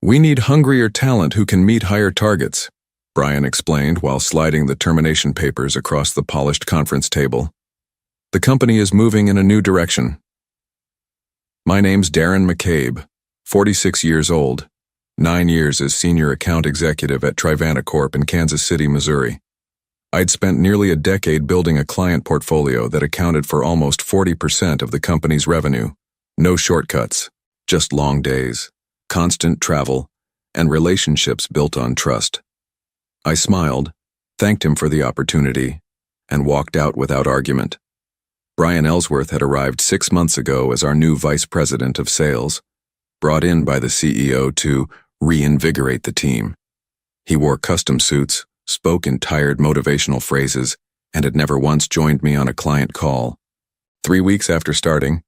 We need hungrier talent who can meet higher targets, Brian explained while sliding the termination papers across the polished conference table. The company is moving in a new direction. My name's Darren McCabe, 46 years old, 9 years as senior account executive at Trivanta Corp in Kansas City, Missouri. I'd spent nearly a decade building a client portfolio that accounted for almost 40% of the company's revenue. No shortcuts, just long days, constant travel, and relationships built on trust. I smiled, thanked him for the opportunity, and walked out without argument. Brian Ellsworth had arrived 6 months ago as our new vice president of sales, brought in by the CEO to reinvigorate the team. He wore custom suits, spoke in tired motivational phrases, and had never once joined me on a client call. 3 weeks after starting,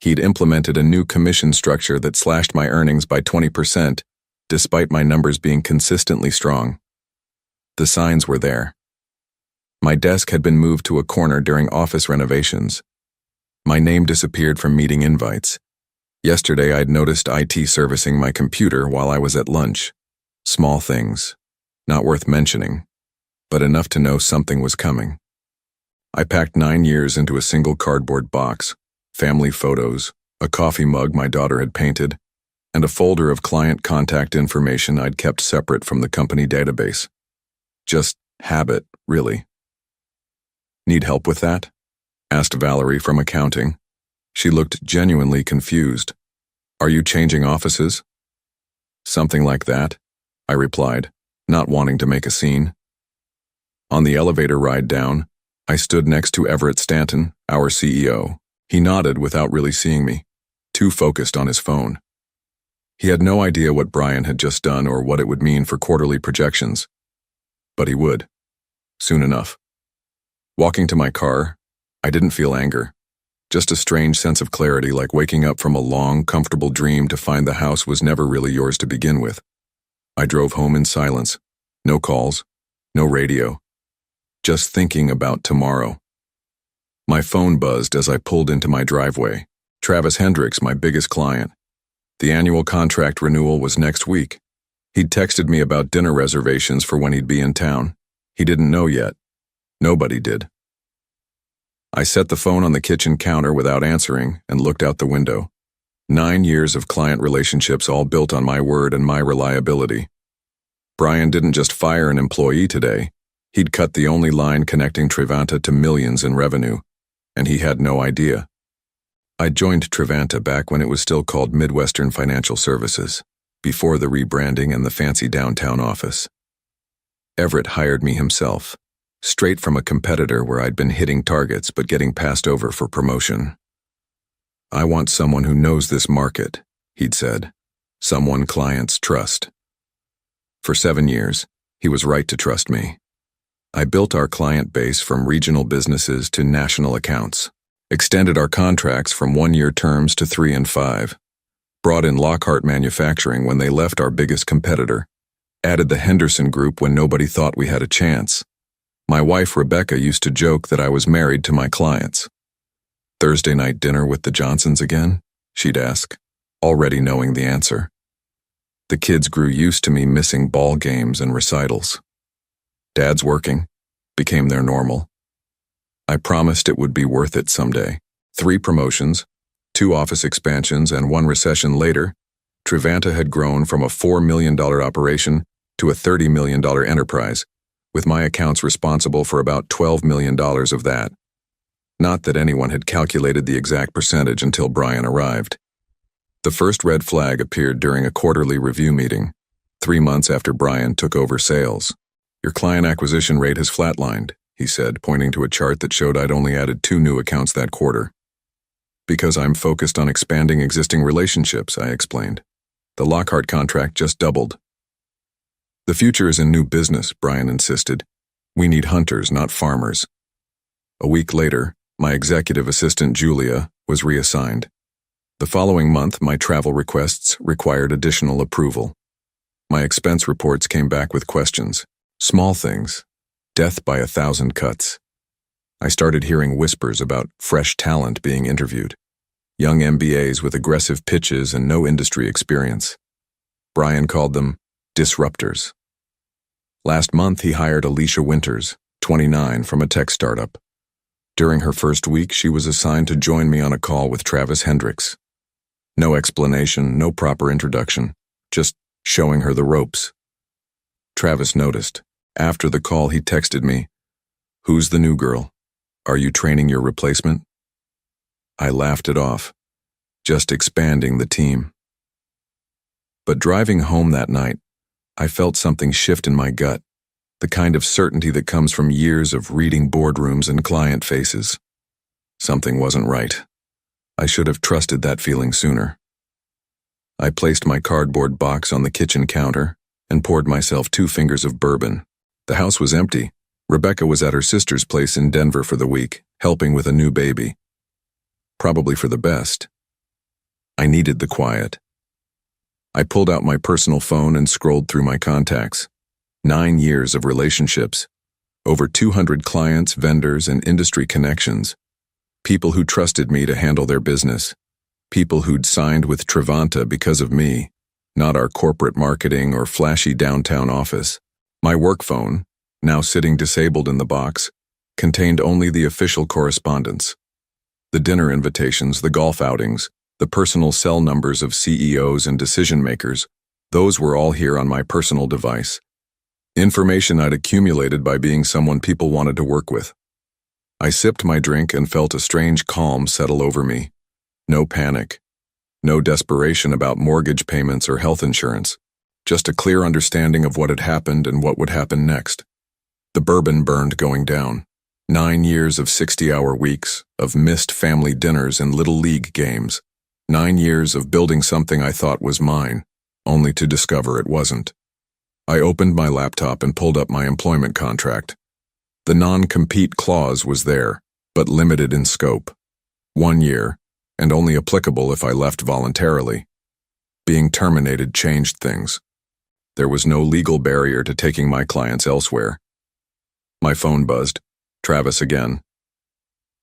he'd implemented a new commission structure that slashed my earnings by 20%, despite my numbers being consistently strong. The signs were there. My desk had been moved to a corner during office renovations. My name disappeared from meeting invites. Yesterday I'd noticed IT servicing my computer while I was at lunch. Small things, not worth mentioning, but enough to know something was coming. I packed 9 years into a single cardboard box, family photos, a coffee mug my daughter had painted, and a folder of client contact information I'd kept separate from the company database. Just habit, really. Need help with that? Asked Valerie from accounting. She looked genuinely confused. Are you changing offices? Something like that, I replied, not wanting to make a scene. On the elevator ride down, I stood next to Everett Stanton, our CEO. He nodded without really seeing me, too focused on his phone. He had no idea what Brian had just done or what it would mean for quarterly projections. But he would, soon enough. Walking to my car, I didn't feel anger, just a strange sense of clarity, like waking up from a long, comfortable dream to find the house was never really yours to begin with. I drove home in silence, no calls, no radio, just thinking about tomorrow. My phone buzzed as I pulled into my driveway. Travis Hendricks, my biggest client. The annual contract renewal was next week. He'd texted me about dinner reservations for when he'd be in town. He didn't know yet. Nobody did. I set the phone on the kitchen counter without answering and looked out the window. 9 years of client relationships all built on my word and my reliability. Brian didn't just fire an employee today. He'd cut the only line connecting Trivanta to millions in revenue, and he had no idea. I joined Trivanta back when it was still called Midwestern Financial Services, before the rebranding and the fancy downtown office. Everett hired me himself, straight from a competitor where I'd been hitting targets but getting passed over for promotion. I want someone who knows this market, he'd said, someone clients trust. For 7 years, he was right to trust me. I built our client base from regional businesses to national accounts, extended our contracts from 1-year terms to 3 and 5, brought in Lockhart Manufacturing when they left our biggest competitor, added the Henderson Group when nobody thought we had a chance. My wife Rebecca used to joke that I was married to my clients. Thursday night dinner with the Johnsons again? She'd ask, already knowing the answer. The kids grew used to me missing ball games and recitals. Dad's working became their normal. I promised it would be worth it someday. 3 promotions, 2 office expansions, and 1 recession later, Trivanta had grown from a $4 million operation to a $30 million enterprise, with my accounts responsible for about $12 million of that. Not that anyone had calculated the exact percentage until Brian arrived. The first red flag appeared during a quarterly review meeting, 3 months after Brian took over sales. Your client acquisition rate has flatlined, he said, pointing to a chart that showed I'd only added 2 new accounts that quarter. Because I'm focused on expanding existing relationships, I explained. The Lockhart contract just doubled. The future is in new business, Brian insisted. We need hunters, not farmers. A week later, my executive assistant, Julia, was reassigned. The following month, my travel requests required additional approval. My expense reports came back with questions. Small things. Death by 1,000 cuts. I started hearing whispers about fresh talent being interviewed. Young MBAs with aggressive pitches and no industry experience. Brian called them disruptors. Last month, he hired Alicia Winters, 29, from a tech startup. During her first week, she was assigned to join me on a call with Travis Hendricks. No explanation, no proper introduction, just showing her the ropes. Travis noticed. After the call, he texted me, "Who's the new girl? Are you training your replacement?" I laughed it off, just expanding the team. But driving home that night, I felt something shift in my gut, the kind of certainty that comes from years of reading boardrooms and client faces. Something wasn't right. I should have trusted that feeling sooner. I placed my cardboard box on the kitchen counter and poured myself 2 fingers of bourbon. The house was empty. Rebecca was at her sister's place in Denver for the week, helping with a new baby. Probably for the best. I needed the quiet. I pulled out my personal phone and scrolled through my contacts. 9 years of relationships. Over 200 clients, vendors, and industry connections. People who trusted me to handle their business. People who'd signed with Trivanta because of me, not our corporate marketing or flashy downtown office. My work phone, now sitting disabled in the box, contained only the official correspondence. The dinner invitations, the golf outings, the personal cell numbers of CEOs and decision-makers, those were all here on my personal device. Information I'd accumulated by being someone people wanted to work with. I sipped my drink and felt a strange calm settle over me. No panic. No desperation about mortgage payments or health insurance. Just a clear understanding of what had happened and what would happen next. The bourbon burned going down. 9 years of 60-hour weeks, of missed family dinners and little league games. 9 years of building something I thought was mine, only to discover it wasn't. I opened my laptop and pulled up my employment contract. The non-compete clause was there, but limited in scope. 1 year, and only applicable if I left voluntarily. Being terminated changed things. There was no legal barrier to taking my clients elsewhere. My phone buzzed. Travis again.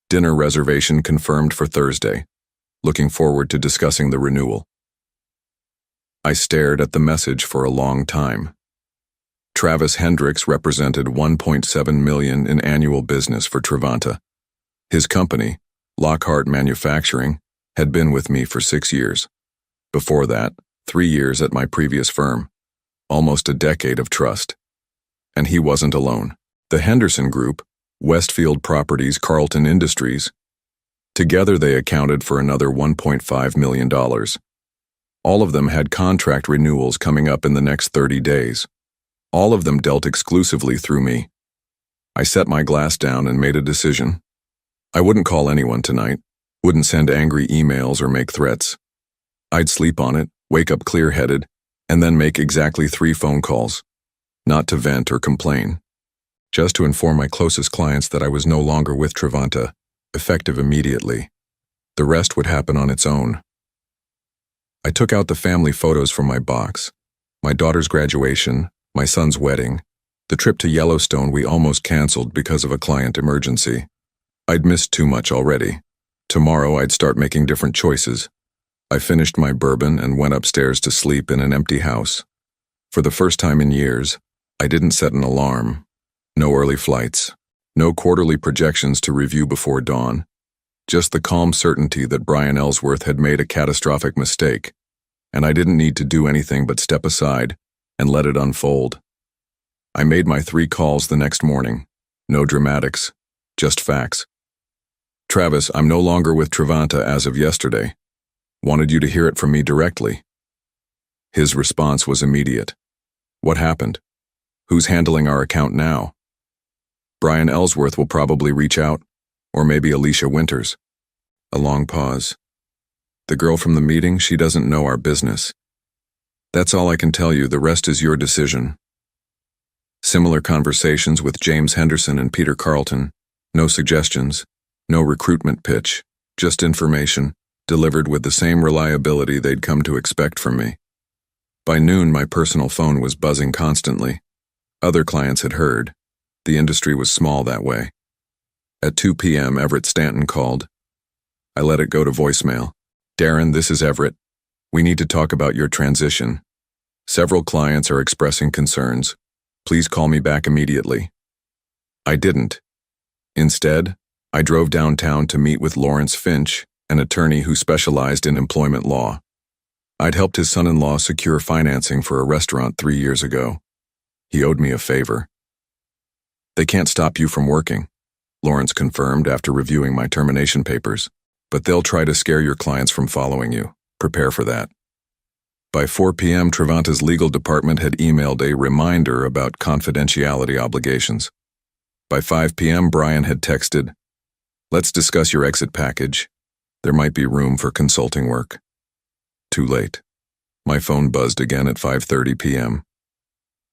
Dinner reservation confirmed for Thursday. Looking forward to discussing the renewal. I stared at the message for a long time. Travis Hendricks represented $1.7 million in annual business for Trivanta. His company, Lockhart Manufacturing, had been with me for 6 years. Before that, 3 years at my previous firm. Almost a decade of trust. And he wasn't alone. The Henderson Group, Westfield Properties, Carlton Industries, together they accounted for another $1.5 million. All of them had contract renewals coming up in the next 30 days. All of them dealt exclusively through me. I set my glass down and made a decision. I wouldn't call anyone tonight, wouldn't send angry emails or make threats. I'd sleep on it, wake up clear-headed, and then make exactly 3 phone calls. Not to vent or complain. Just to inform my closest clients that I was no longer with Trivanta, effective immediately. The rest would happen on its own. I took out the family photos from my box. My daughter's graduation, my son's wedding, the trip to Yellowstone we almost canceled because of a client emergency. I'd missed too much already. Tomorrow I'd start making different choices. I finished my bourbon and went upstairs to sleep in an empty house. For the first time in years, I didn't set an alarm. No early flights. No quarterly projections to review before dawn. Just the calm certainty that Brian Ellsworth had made a catastrophic mistake, and I didn't need to do anything but step aside and let it unfold. I made my 3 calls the next morning. No dramatics, just facts. Travis, I'm no longer with Trivanta as of yesterday. Wanted you to hear it from me directly. His response was immediate. What happened? Who's handling our account now? Brian Ellsworth will probably reach out, or maybe Alicia Winters. A long pause. The girl from the meeting, she doesn't know our business. That's all I can tell you, the rest is your decision. Similar conversations with James Henderson and Peter Carlton. No suggestions, no recruitment pitch, just information, delivered with the same reliability they'd come to expect from me. By noon, my personal phone was buzzing constantly. Other clients had heard. The industry was small that way. At 2 p.m., Everett Stanton called. I let it go to voicemail. Darren, this is Everett. We need to talk about your transition. Several clients are expressing concerns. Please call me back immediately. I didn't. Instead, I drove downtown to meet with Lawrence Finch, an attorney who specialized in employment law. I'd helped his son-in-law secure financing for a restaurant 3 years ago. He owed me a favor. They can't stop you from working, Lawrence confirmed after reviewing my termination papers, but they'll try to scare your clients from following you. Prepare for that. By 4 p.m., Trevanta's legal department had emailed a reminder about confidentiality obligations. By 5 p.m., Brian had texted, "Let's discuss your exit package. There might be room for consulting work." Too late. My phone buzzed again at 5:30 p.m.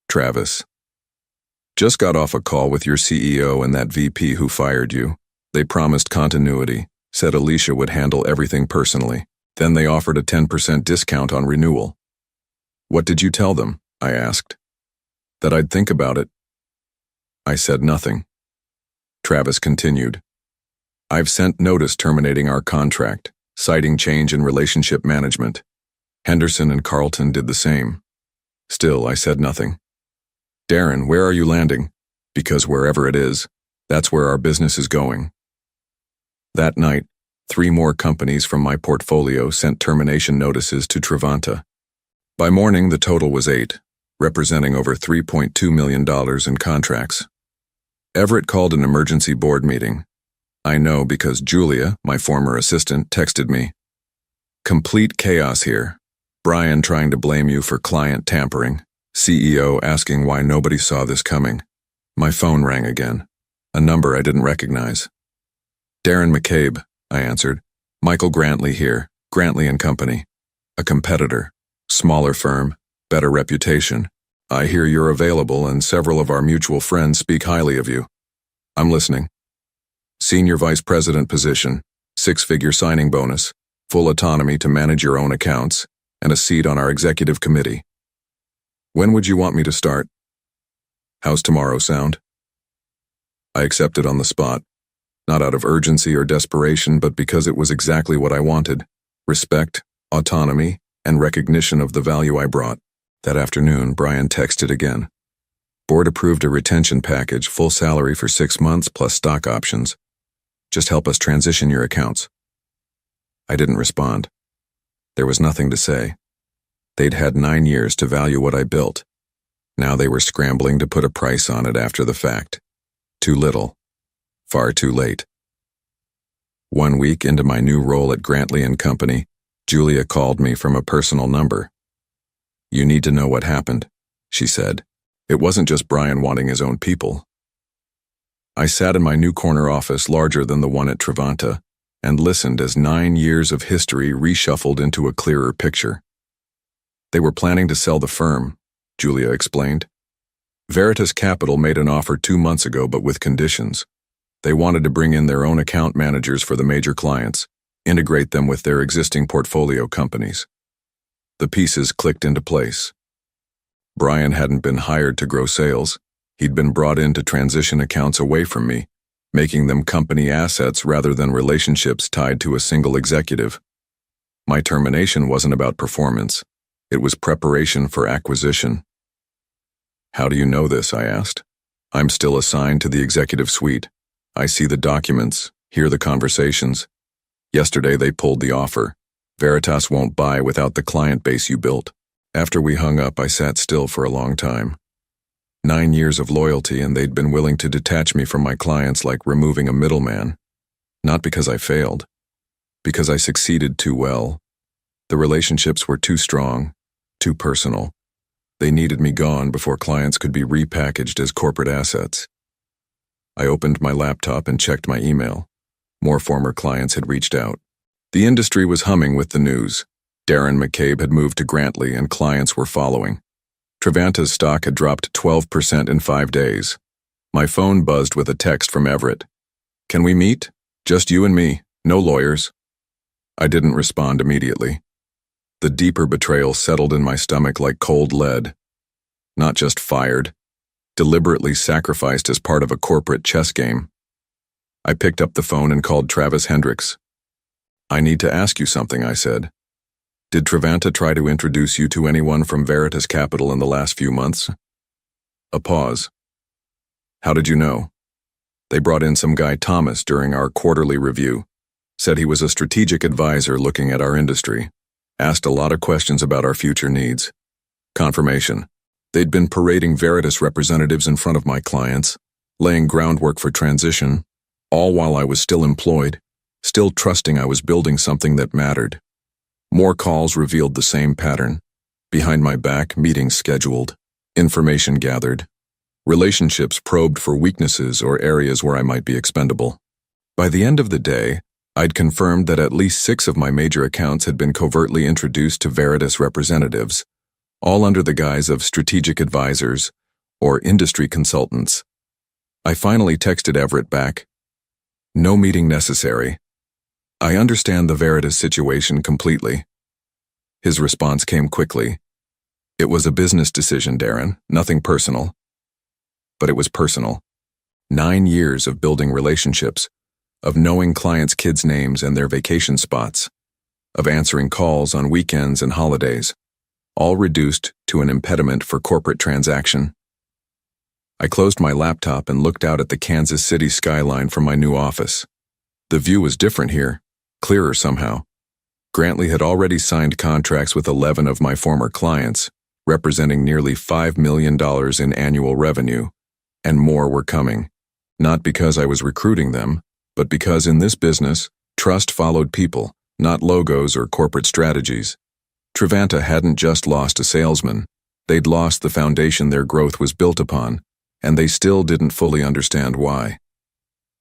Travis. "Just got off a call with your CEO and that VP who fired you. They promised continuity, said Alicia would handle everything personally. Then they offered a 10% discount on renewal." "What did you tell them?" I asked. "That I'd think about it." I said nothing. Travis continued, "I've sent notice terminating our contract, citing change in relationship management. Henderson and Carlton did the same." Still, I said nothing. "Darren, where are you landing? Because wherever it is, that's where our business is going." That night, 3 more companies from my portfolio sent termination notices to Trevanta. By morning, the total was 8, representing over $3.2 million in contracts. Everett called an emergency board meeting. I know because Julia, my former assistant, texted me. "Complete chaos here. Brian trying to blame you for client tampering. CEO asking why nobody saw this coming." My phone rang again, a number I didn't recognize. "Darren McCabe," I answered. "Michael Grantley here, Grantley and Company. A competitor, smaller firm, better reputation. I hear you're available and several of our mutual friends speak highly of you." "I'm listening." "Senior vice president position, 6-figure signing bonus, full autonomy to manage your own accounts, and a seat on our executive committee." "When would you want me to start?" "How's tomorrow sound?" I accepted on the spot, not out of urgency or desperation, but because it was exactly what I wanted: respect, autonomy, and recognition of the value I brought. That afternoon, Brian texted again. "Board approved a retention package, full salary for 6 months plus stock options. Just help us transition your accounts." I didn't respond. There was nothing to say. They'd had 9 years to value what I built. Now they were scrambling to put a price on it after the fact. Too little. Far too late. 1 week into my new role at Grantley and Company, Julia called me from a personal number. "You need to know what happened," she said. "It wasn't just Brian wanting his own people." I sat in my new corner office, larger than the one at Trevanta, and listened as 9 years of history reshuffled into a clearer picture. "They were planning to sell the firm," Julia explained. "Veritas Capital made an offer 2 months ago, but with conditions. They wanted to bring in their own account managers for the major clients, integrate them with their existing portfolio companies." The pieces clicked into place. Brian hadn't been hired to grow sales. He'd been brought in to transition accounts away from me, making them company assets rather than relationships tied to a single executive. My termination wasn't about performance. It was preparation for acquisition. "How do you know this?" I asked. "I'm still assigned to the executive suite. I see the documents, hear the conversations. Yesterday they pulled the offer. Veritas won't buy without the client base you built." After we hung up, I sat still for a long time. 9 years of loyalty, and they'd been willing to detach me from my clients like removing a middleman. Not because I failed. Because I succeeded too well. The relationships were too strong, too personal. They needed me gone before clients could be repackaged as corporate assets. I opened my laptop and checked my email. More former clients had reached out. The industry was humming with the news. Darren McCabe had moved to Grantley and clients were following. Trevanta's stock had dropped 12% in 5 days. My phone buzzed with a text from Everett. "Can we meet? Just you and me, no lawyers." I didn't respond immediately. The deeper betrayal settled in my stomach like cold lead. Not just fired, deliberately sacrificed as part of a corporate chess game. I picked up the phone and called Travis Hendricks. "I need to ask you something," I said. Did Trevanta try to introduce you to anyone from Veritas Capital in the last few months? A pause. How did you know? They brought in some guy Thomas during our quarterly review. Said he was a strategic advisor looking at our industry. Asked a lot of questions about our future needs. Confirmation. They'd been parading Veritas representatives in front of my clients, laying groundwork for transition, all while I was still employed, still trusting I was building something that mattered. More calls revealed the same pattern. Behind my back, meetings scheduled, information gathered, relationships probed for weaknesses or areas where I might be expendable. By the end of the day, I'd confirmed that at least 6 of my major accounts had been covertly introduced to Veritas representatives, all under the guise of strategic advisors or industry consultants. I finally texted Everett back, "No meeting necessary. I understand the Veritas situation completely." His response came quickly. "It was a business decision, Darren, nothing personal." But it was personal. 9 years of building relationships, of knowing clients' kids' names and their vacation spots, of answering calls on weekends and holidays, all reduced to an impediment for corporate transaction. I closed my laptop and looked out at the Kansas City skyline from my new office. The view was different here, clearer somehow. Grantley had already signed contracts with 11 of my former clients, representing nearly $5 million in annual revenue, and more were coming. Not because I was recruiting them, but because in this business, trust followed people, not logos or corporate strategies. Trevanta hadn't just lost a salesman, they'd lost the foundation their growth was built upon, and they still didn't fully understand why.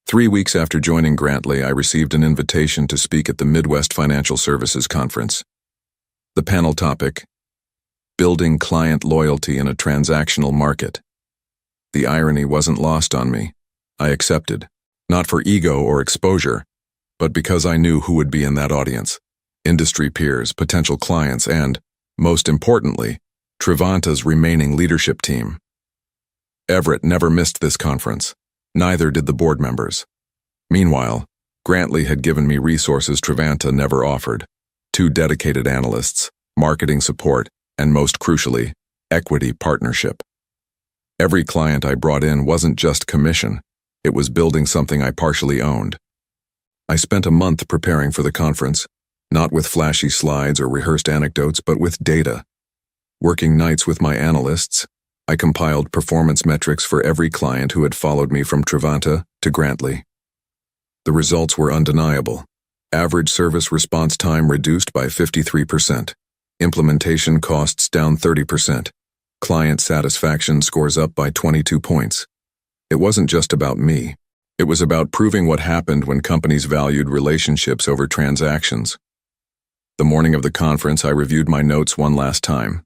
3 weeks after joining Grantley, I received an invitation to speak at the Midwest Financial Services Conference. The panel topic: Building Client Loyalty in a Transactional Market. The irony wasn't lost on me. I accepted, not for ego or exposure, but because I knew who would be in that audience: industry peers, potential clients, and, most importantly, Trevanta's remaining leadership team. Everett never missed this conference. Neither did the board members. Meanwhile, Grantley had given me resources Trevanta never offered: 2 dedicated analysts, marketing support, and most crucially, equity partnership. Every client I brought in wasn't just commission, it was building something I partially owned. I spent a month preparing for the conference, not with flashy slides or rehearsed anecdotes, but with data. Working nights with my analysts, I compiled performance metrics for every client who had followed me from Trevanta to Grantley. The results were undeniable. Average service response time reduced by 53%. Implementation costs down 30%. Client satisfaction scores up by 22 points. It wasn't just about me. It was about proving what happened when companies valued relationships over transactions. The morning of the conference, I reviewed my notes one last time.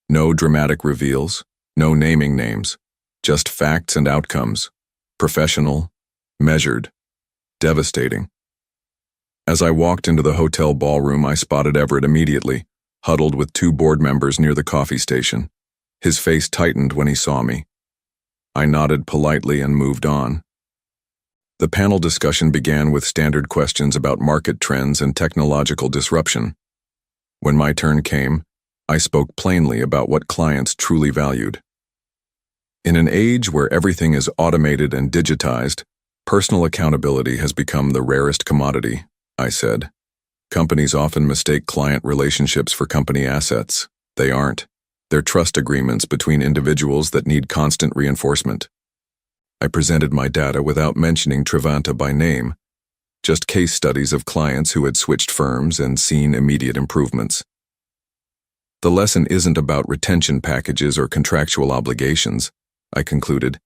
No dramatic reveals, no naming names, just facts and outcomes. Professional, measured, devastating. As I walked into the hotel ballroom, I spotted Everett immediately, huddled with 2 board members near the coffee station. His face tightened when he saw me. I nodded politely and moved on. The panel discussion began with standard questions about market trends and technological disruption. When my turn came, I spoke plainly about what clients truly valued. In an age where everything is automated and digitized, personal accountability has become the rarest commodity, I said. Companies often mistake client relationships for company assets. They aren't. They're trust agreements between individuals that need constant reinforcement. I presented my data without mentioning Trevanta by name, just case studies of clients who had switched firms and seen immediate improvements. The lesson isn't about retention packages or contractual obligations, I concluded.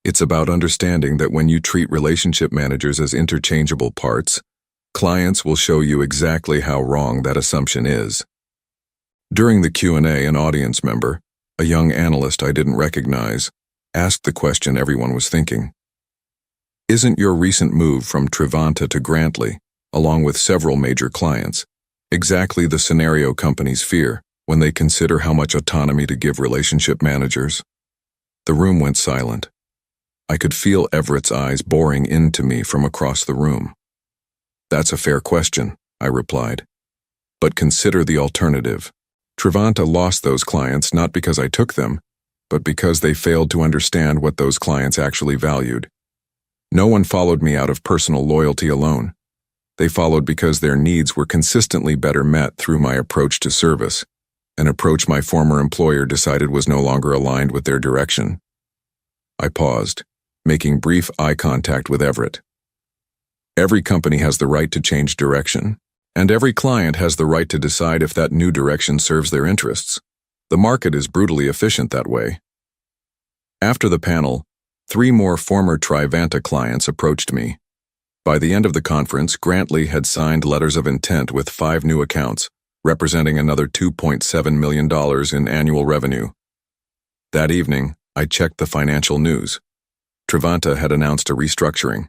It's about understanding that when you treat relationship managers as interchangeable parts, clients will show you exactly how wrong that assumption is. During the Q&A, an audience member, a young analyst I didn't recognize, asked the question everyone was thinking. Isn't your recent move from Trevanta to Grantley, along with several major clients, exactly the scenario companies fear when they consider how much autonomy to give relationship managers? The room went silent. I could feel Everett's eyes boring into me from across the room. That's a fair question, I replied. But consider the alternative. Trevanta lost those clients not because I took them, but because they failed to understand what those clients actually valued. No one followed me out of personal loyalty alone. They followed because their needs were consistently better met through my approach to service, an approach my former employer decided was no longer aligned with their direction. I paused, making brief eye contact with Everett. Every company has the right to change direction, and every client has the right to decide if that new direction serves their interests. The market is brutally efficient that way. After the panel, 3 more former Trevanta clients approached me. By the end of the conference, Grantley had signed letters of intent with 5 new accounts, representing another $2.7 million in annual revenue. That evening, I checked the financial news. Trevanta had announced a restructuring.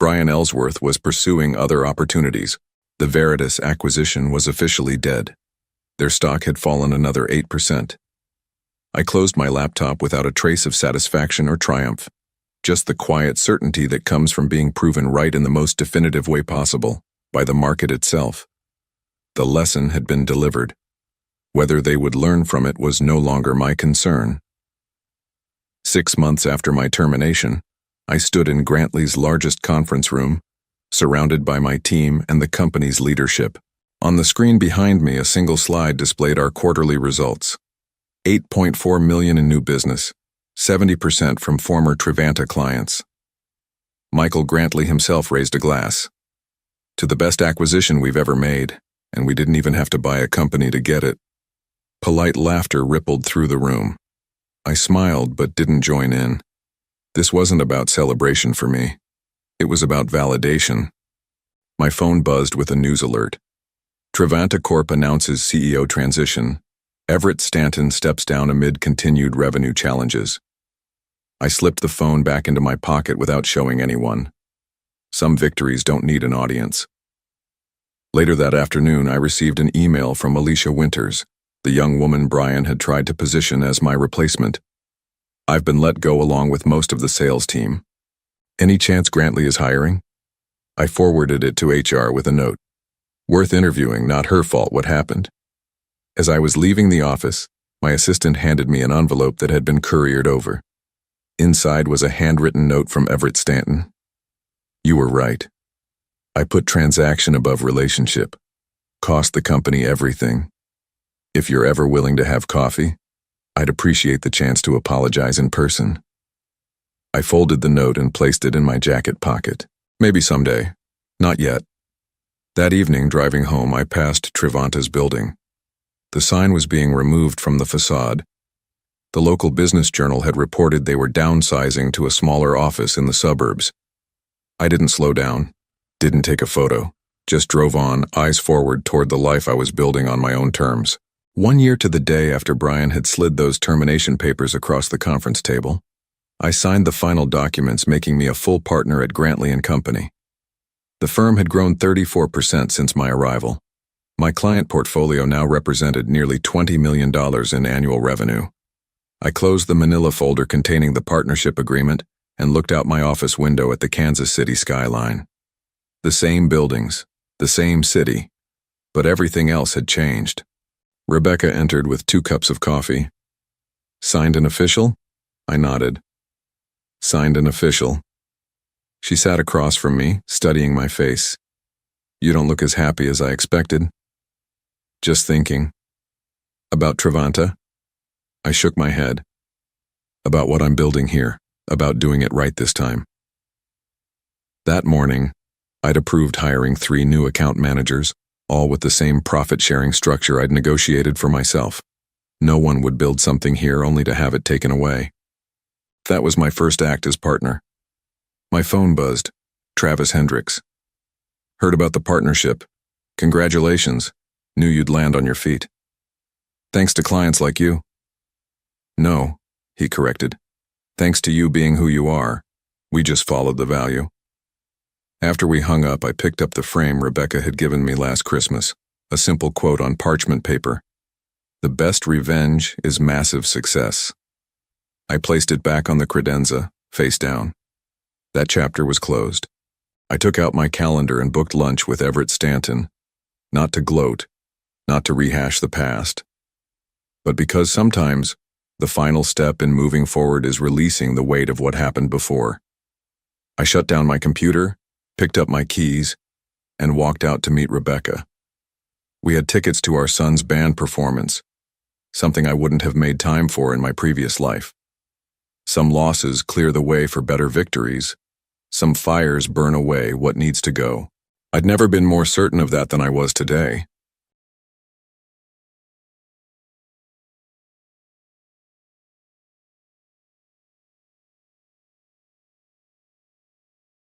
Brian Ellsworth was pursuing other opportunities. The Veritas acquisition was officially dead. Their stock had fallen another 8%. I closed my laptop without a trace of satisfaction or triumph, just the quiet certainty that comes from being proven right in the most definitive way possible, by the market itself. The lesson had been delivered. Whether they would learn from it was no longer my concern. 6 months after my termination, I stood in Grantley's largest conference room, surrounded by my team and the company's leadership. On the screen behind me, a single slide displayed our quarterly results. $8.4 million in new business, 70% from former Trevanta clients. Michael Grantley himself raised a glass. To the best acquisition we've ever made, and we didn't even have to buy a company to get it. Polite laughter rippled through the room. I smiled but didn't join in. This wasn't about celebration for me. It was about validation. My phone buzzed with a news alert. Trevanta Corp announces CEO transition. Everett Stanton steps down amid continued revenue challenges. I slipped the phone back into my pocket without showing anyone. Some victories don't need an audience. Later that afternoon, I received an email from Alicia Winters, the young woman Brian had tried to position as my replacement. I've been let go along with most of the sales team. Any chance Grantley is hiring? I forwarded it to HR with a note. Worth interviewing, not her fault what happened. As I was leaving the office, my assistant handed me an envelope that had been couriered over. Inside was a handwritten note from Everett Stanton. You were right. I put transaction above relationship. Cost the company everything. If you're ever willing to have coffee, I'd appreciate the chance to apologize in person. I folded the note and placed it in my jacket pocket. Maybe someday. Not yet. That evening, driving home, I passed Trevanta's building. The sign was being removed from the facade. The local business journal had reported they were downsizing to a smaller office in the suburbs. I didn't slow down, didn't take a photo, just drove on, eyes forward toward the life I was building on my own terms. 1 year to the day after Brian had slid those termination papers across the conference table, I signed the final documents, making me a full partner at Grantley & Company. The firm had grown 34% since my arrival. My client portfolio now represented nearly $20 million in annual revenue. I closed the manila folder containing the partnership agreement and looked out my office window at the Kansas City skyline. The same buildings, the same city, but everything else had changed. Rebecca entered with 2 cups of coffee. Signed an official? I nodded. Signed an official. She sat across from me, studying my face. You don't look as happy as I expected. Just thinking. About Trevanta? I shook my head. About what I'm building here, about doing it right this time. That morning, I'd approved hiring 3 new account managers, all with the same profit-sharing structure I'd negotiated for myself. No one would build something here only to have it taken away. That was my first act as partner. My phone buzzed. Travis Hendricks. Heard about the partnership. Congratulations. Knew you'd land on your feet. Thanks to clients like you. No, he corrected. Thanks to you being who you are. We just followed the value. After we hung up, I picked up the frame Rebecca had given me last Christmas, a simple quote on parchment paper. The best revenge is massive success. I placed it back on the credenza, face down. That chapter was closed. I took out my calendar and booked lunch with Everett Stanton. Not to gloat, not to rehash the past, but because sometimes the final step in moving forward is releasing the weight of what happened before. I shut down my computer, picked up my keys, and walked out to meet Rebecca. We had tickets to our son's band performance, something I wouldn't have made time for in my previous life. Some losses clear the way for better victories. Some fires burn away what needs to go. I'd never been more certain of that than I was today.